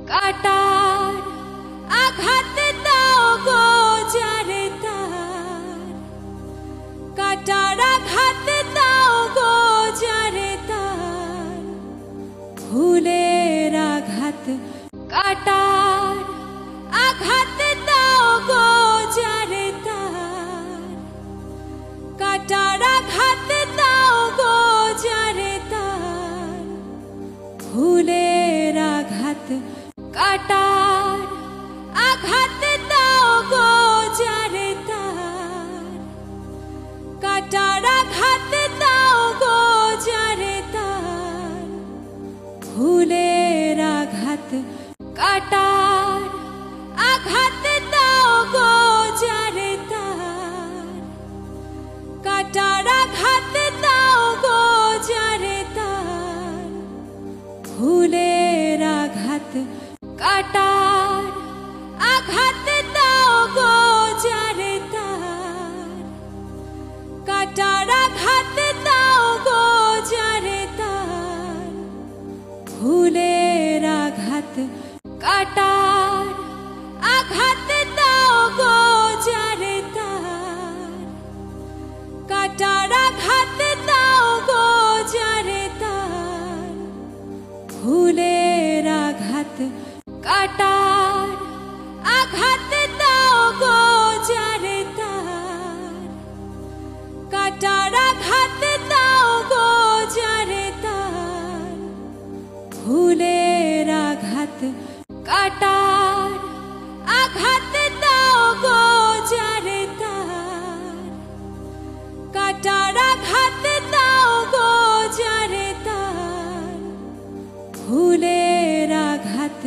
কাটার আঘাত দাও গো যারে তার, কাটার আঘাত দাও গো যারে তার, ফুলের আঘাত কাটার আঘাত দাও গো যারে তার, কাটার আঘাত দাও গো যারে তার, ফুলের আঘাত কাটার আঘাত দাও গো যারে তার, কাটার আঘাত দাও গো যারে তার, ফুলের আঘাত কাটার আঘাত দাও গো যারে তার, কাটার আঘাত দাও গো যারে তার, ফুলের আঘাত কাটার আঘাত দাও গো যারে তার, কাটার আঘাত দাও গো যারে তার, ফুলের আঘাত কাটার আঘাত দাও গো যারে তার, কাটার আঘাত দাও গো যারে তার, ফুলের আঘাত কাটার আঘাত দাও গো যারে তার, কাটার আঘাত দাও গো যারে তার, ফুলের আঘাত কাটার আঘাত দাও গো যারে তার, কাটার আঘাত দাও গো যারে তার, ফুলের আঘাত